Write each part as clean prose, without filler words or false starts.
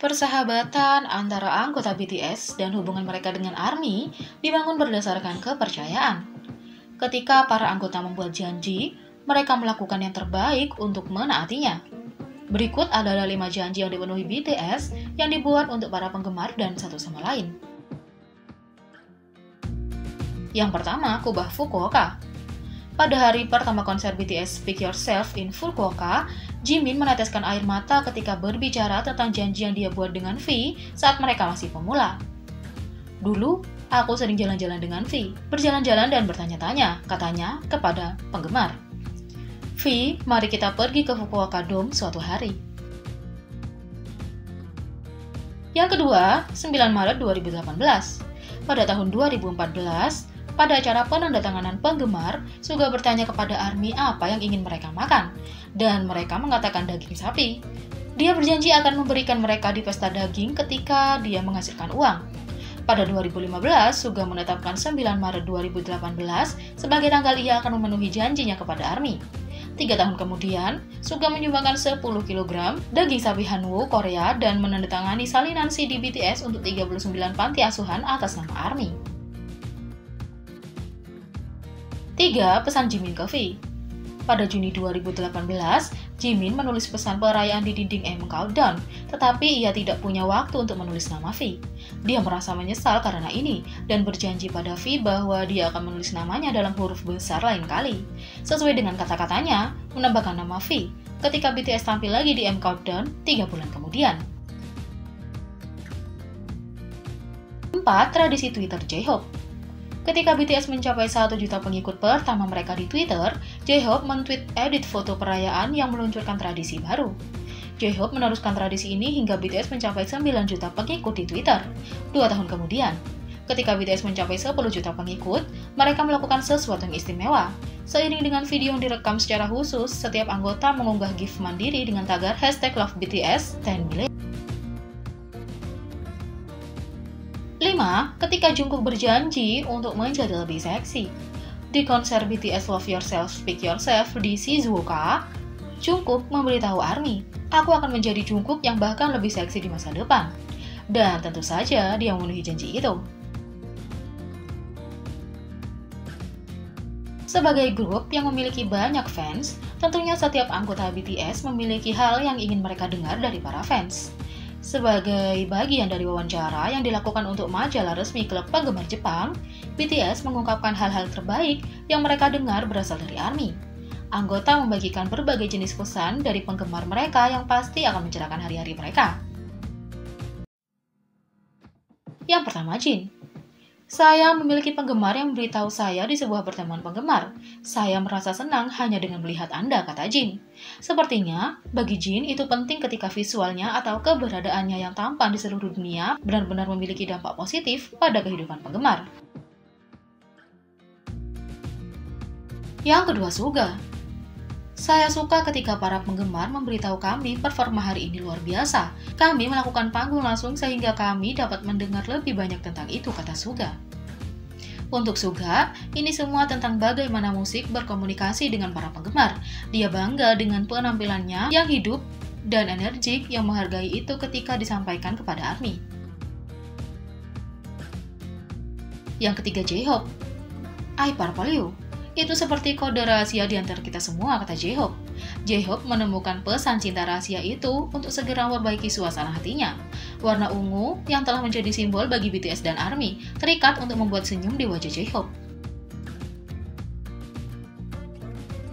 Persahabatan antara anggota BTS dan hubungan mereka dengan ARMY dibangun berdasarkan kepercayaan. Ketika para anggota membuat janji, mereka melakukan yang terbaik untuk menaatinya. Berikut adalah 5 janji yang dipenuhi BTS yang dibuat untuk para penggemar dan satu sama lain. Yang pertama, kubah Fukuoka. Pada hari pertama konser BTS Speak Yourself in Fukuoka, Jimin meneteskan air mata ketika berbicara tentang janji yang dia buat dengan V saat mereka masih pemula. Dulu, aku sering jalan-jalan dengan V, berjalan-jalan dan bertanya-tanya, katanya kepada penggemar. V, mari kita pergi ke Fukuoka Dome suatu hari. Yang kedua, 9 Maret 2018. Pada tahun 2014, pada acara penandatanganan penggemar, Suga bertanya kepada ARMY apa yang ingin mereka makan, dan mereka mengatakan daging sapi. Dia berjanji akan memberikan mereka di pesta daging ketika dia menghasilkan uang. Pada 2015, Suga menetapkan 9 Maret 2018 sebagai tanggal ia akan memenuhi janjinya kepada ARMY. 3 tahun kemudian, Suga menyumbangkan 10 kg daging sapi Hanwoo, Korea, dan menandatangani salinan CD BTS untuk 39 panti asuhan atas nama ARMY. 3. Pesan Jimin ke V. Pada Juni 2018, Jimin menulis pesan perayaan di dinding M Countdown, tetapi ia tidak punya waktu untuk menulis nama V. Dia merasa menyesal karena ini, dan berjanji pada V bahwa dia akan menulis namanya dalam huruf besar lain kali. Sesuai dengan kata-katanya, menambahkan nama V ketika BTS tampil lagi di M Countdown 3 bulan kemudian. 4. Tradisi Twitter J-Hope. Ketika BTS mencapai 1 juta pengikut pertama mereka di Twitter, J-Hope men-tweet edit foto perayaan yang meluncurkan tradisi baru. J-Hope meneruskan tradisi ini hingga BTS mencapai 9 juta pengikut di Twitter. 2 tahun kemudian, ketika BTS mencapai 10 juta pengikut, mereka melakukan sesuatu yang istimewa. Seiring dengan video yang direkam secara khusus, setiap anggota mengunggah GIF mandiri dengan tagar #LoveBTS 10 million. 5. Ketika Jungkook berjanji untuk menjadi lebih seksi. Di konser BTS Love Yourself, Speak Yourself di Shizuoka, Jungkook memberitahu ARMY, aku akan menjadi Jungkook yang bahkan lebih seksi di masa depan. Dan tentu saja dia memenuhi janji itu. Sebagai grup yang memiliki banyak fans, tentunya setiap anggota BTS memiliki hal yang ingin mereka dengar dari para fans. Sebagai bagian dari wawancara yang dilakukan untuk majalah resmi klub penggemar Jepang, BTS mengungkapkan hal-hal terbaik yang mereka dengar berasal dari ARMY. Anggota membagikan berbagai jenis pesan dari penggemar mereka yang pasti akan mencerahkan hari-hari mereka. Yang pertama, Jin. Saya memiliki penggemar yang memberitahu saya di sebuah pertemuan penggemar. Saya merasa senang hanya dengan melihat Anda, kata Jin. Sepertinya, bagi Jin itu penting ketika visualnya atau keberadaannya yang tampan di seluruh dunia benar-benar memiliki dampak positif pada kehidupan penggemar. Yang kedua, Suga. Saya suka ketika para penggemar memberitahu kami performa hari ini luar biasa. Kami melakukan panggung langsung sehingga kami dapat mendengar lebih banyak tentang itu, kata Suga. Untuk Suga, ini semua tentang bagaimana musik berkomunikasi dengan para penggemar. Dia bangga dengan penampilannya yang hidup dan energik yang menghargai itu ketika disampaikan kepada ARMY. Yang ketiga, J-Hope. I Purple You. Itu seperti kode rahasia di antara kita semua, kata J-Hope. J-Hope menemukan pesan cinta rahasia itu untuk segera memperbaiki suasana hatinya. Warna ungu yang telah menjadi simbol bagi BTS dan ARMY terikat untuk membuat senyum di wajah J-Hope.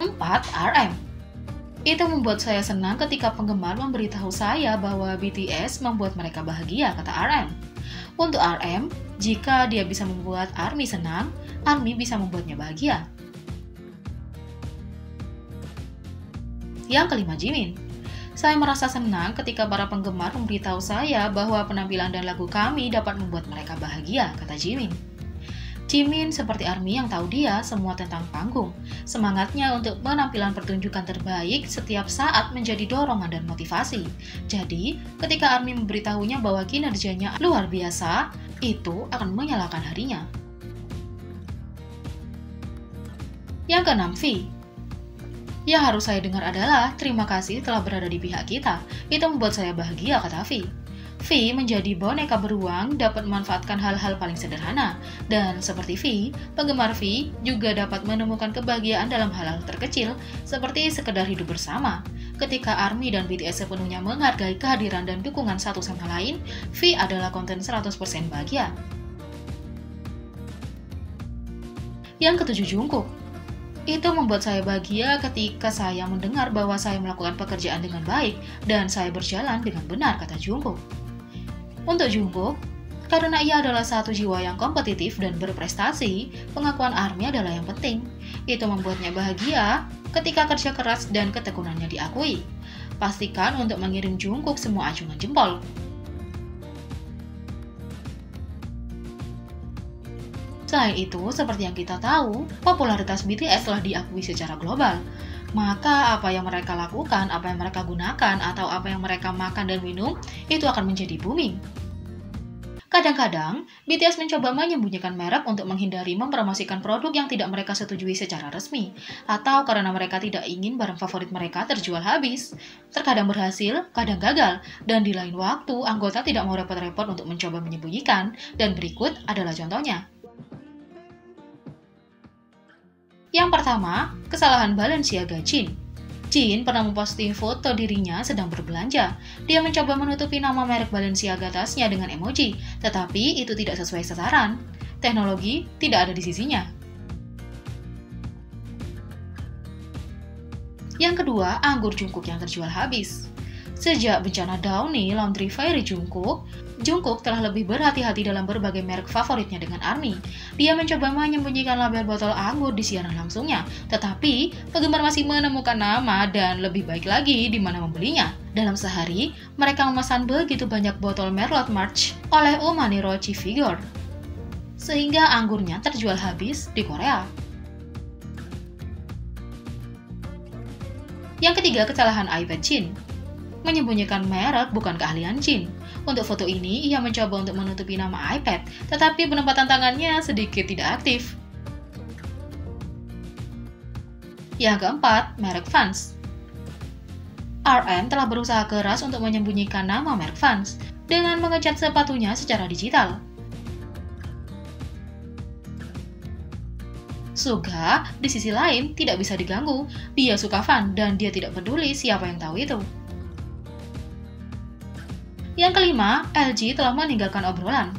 4. RM. Itu membuat saya senang ketika penggemar memberitahu saya bahwa BTS membuat mereka bahagia, kata RM. Untuk RM, jika dia bisa membuat ARMY senang, ARMY bisa membuatnya bahagia. Yang kelima, Jimin. Saya merasa senang ketika para penggemar memberitahu saya bahwa penampilan dan lagu kami dapat membuat mereka bahagia, kata Jimin. Jimin seperti ARMY yang tahu dia semua tentang panggung. Semangatnya untuk penampilan pertunjukan terbaik setiap saat menjadi dorongan dan motivasi. Jadi, ketika ARMY memberitahunya bahwa kinerjanya luar biasa, itu akan menyalakan harinya. Yang keenam, V. Yang harus saya dengar adalah, terima kasih telah berada di pihak kita. Itu membuat saya bahagia, kata V. V menjadi boneka beruang dapat memanfaatkan hal-hal paling sederhana, dan seperti V, penggemar V juga dapat menemukan kebahagiaan dalam hal-hal terkecil seperti sekedar hidup bersama. Ketika ARMY dan BTS sepenuhnya menghargai kehadiran dan dukungan satu sama lain, V adalah konten 100% bahagia. Yang ketujuh, Jungkook. Itu membuat saya bahagia ketika saya mendengar bahwa saya melakukan pekerjaan dengan baik dan saya berjalan dengan benar, kata Jungkook. Untuk Jungkook, karena ia adalah satu jiwa yang kompetitif dan berprestasi, pengakuan ARMY adalah yang penting. Itu membuatnya bahagia ketika kerja keras dan ketekunannya diakui. Pastikan untuk mengirim Jungkook semua acungan jempol. Selain itu, seperti yang kita tahu, popularitas BTS telah diakui secara global. Maka apa yang mereka lakukan, apa yang mereka gunakan, atau apa yang mereka makan dan minum, itu akan menjadi booming. Kadang-kadang, BTS mencoba menyembunyikan merek untuk menghindari mempromosikan produk yang tidak mereka setujui secara resmi, atau karena mereka tidak ingin barang favorit mereka terjual habis. Terkadang berhasil, kadang gagal, dan di lain waktu, anggota tidak mau repot-repot untuk mencoba menyembunyikan, dan berikut adalah contohnya. Yang pertama, kesalahan Balenciaga Jin. Jin pernah memposting foto dirinya sedang berbelanja. Dia mencoba menutupi nama merek Balenciaga tasnya dengan emoji, tetapi itu tidak sesuai sasaran. Teknologi tidak ada di sisinya. Yang kedua, anggur Jungkook yang terjual habis. Sejak bencana Downy Laundry Fairy Jungkook telah lebih berhati-hati dalam berbagai merek favoritnya dengan ARMY. Dia mencoba menyembunyikan label botol anggur di siaran langsungnya, tetapi penggemar masih menemukan nama dan lebih baik lagi di mana membelinya. Dalam sehari, mereka memesan begitu banyak botol Merlot March oleh Umani Rochi Figure, sehingga anggurnya terjual habis di Korea. Yang ketiga, kesalahan iPad Jin. Menyembunyikan merek bukan keahlian Jin. Untuk foto ini, ia mencoba untuk menutupi nama iPad, tetapi penempatan tangannya sedikit tidak aktif. Yang keempat, merek Vans. RM telah berusaha keras untuk menyembunyikan nama merek Vans dengan mengecat sepatunya secara digital. Suga, di sisi lain, tidak bisa diganggu. Dia suka Vans dan dia tidak peduli siapa yang tahu itu. Yang kelima, LG telah meninggalkan obrolan.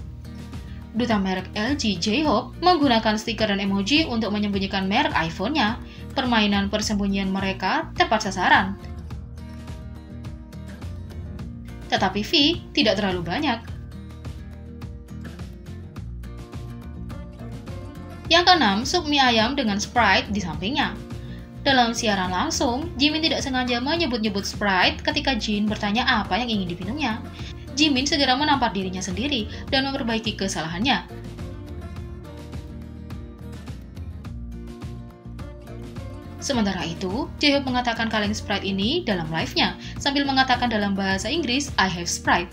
Duta merek LG, J-Hope, menggunakan stiker dan emoji untuk menyembunyikan merek iPhone-nya. Permainan persembunyian mereka tepat sasaran. Tetapi V tidak terlalu banyak. Yang keenam, sup mie ayam dengan Sprite di sampingnya. Dalam siaran langsung, Jimin tidak sengaja menyebut-nyebut Sprite ketika Jin bertanya apa yang ingin diminumnya. Jimin segera menampar dirinya sendiri dan memperbaiki kesalahannya. Sementara itu, J-Hope mengatakan kaleng Sprite ini dalam live-nya, sambil mengatakan dalam bahasa Inggris, I have Sprite.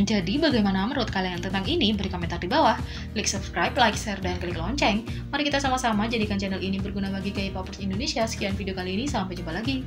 Jadi bagaimana menurut kalian tentang ini? Beri komentar di bawah. Klik subscribe, like, share, dan klik lonceng. Mari kita sama-sama jadikan channel ini berguna bagi K-popers Indonesia. Sekian video kali ini, sampai jumpa lagi.